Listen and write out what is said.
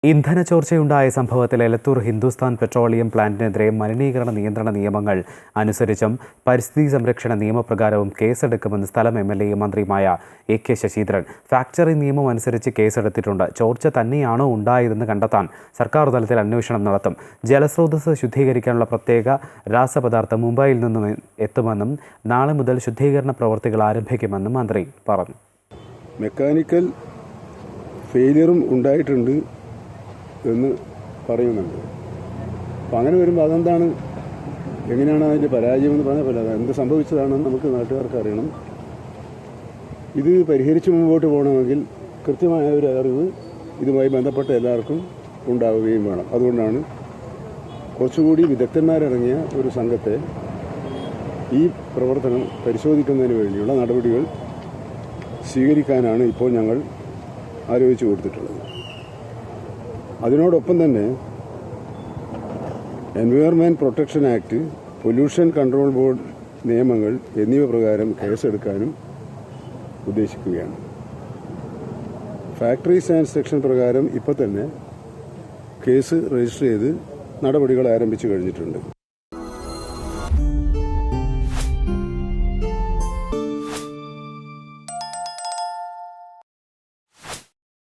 ഇന്ധന ചോർച്ചയുണ്ടായ സംഭവത്തിൽ എലത്തൂർ ഹിന്ദുസ്ഥാൻ പെട്രോളിയം പ്ലാന്റിനെതിരെ മലിനീകരണ നിയന്ത്രണ നിയമങ്ങൾ അനുസരിച്ചും പരിസ്ഥിതി സംരക്ഷണ നിയമപ്രകാരവും കേസെടുക്കുമെന്ന് സ്ഥലം MLA മന്ത്രിയുമായ AK ശശീന്ദ്രൻ. ഫാക്ടറി നിയമം അനുസരിച്ച് കേസെടുത്തിട്ടുണ്ട്. ചോർച്ച തന്നെയാണോ ഉണ്ടായതെന്ന് കണ്ടെത്താൻ സർക്കാർ തലത്തിൽ അന്വേഷണം നടത്തും. ജലസ്രോതസ് ശുദ്ധീകരിക്കാനുള്ള പ്രത്യേക രാസപദാർത്ഥം മുംബൈയിൽ നിന്നും എത്തുമെന്നും നാളെ മുതൽ ശുദ്ധീകരണ പ്രവൃത്തികൾ ആരംഭിക്കുമെന്നും മന്ത്രി പറഞ്ഞു. മെക്കാനിക്കൽ ഫെയിലിയറും ഉണ്ടായിട്ടുണ്ട് എന്ന് പറയുന്നുണ്ട്. അപ്പം അങ്ങനെ വരുമ്പോൾ അതെന്താണ്, എങ്ങനെയാണ് അതിൻ്റെ പരാജയം എന്ന് പറഞ്ഞാൽ പറ്റില്ല. എന്ത് സംഭവിച്ചതാണെന്ന് നമുക്ക് നാട്ടുകാർക്ക് അറിയണം. ഇത് പരിഹരിച്ച് മുമ്പോട്ട് പോകണമെങ്കിൽ കൃത്യമായ ഒരു അറിവ് ഇതുമായി ബന്ധപ്പെട്ട എല്ലാവർക്കും ഉണ്ടാവുകയും വേണം. അതുകൊണ്ടാണ് കുറച്ചുകൂടി വിദഗ്ധന്മാരടങ്ങിയ ഒരു സംഘത്തെ ഈ പ്രവർത്തനം പരിശോധിക്കുന്നതിന് വേണ്ടിയുള്ള നടപടികൾ സ്വീകരിക്കാനാണ് ഇപ്പോൾ ഞങ്ങൾ ആലോചിച്ചു കൊടുത്തിട്ടുള്ളത്. അതിനോടൊപ്പം തന്നെ environment protection act, pollution control board നിയമങ്ങൾ എന്നിവ പ്രകാരം കേസെടുക്കാനും ഉദ്ദേശിക്കുകയാണ്. ഫാക്ടറീസ് ആൻഡ് സെക്ഷൻ പ്രകാരം ഇപ്പോൾ തന്നെ കേസ് രജിസ്റ്റർ ചെയ്ത് നടപടികൾ ആരംഭിച്ചു കഴിഞ്ഞിട്ടുണ്ട്.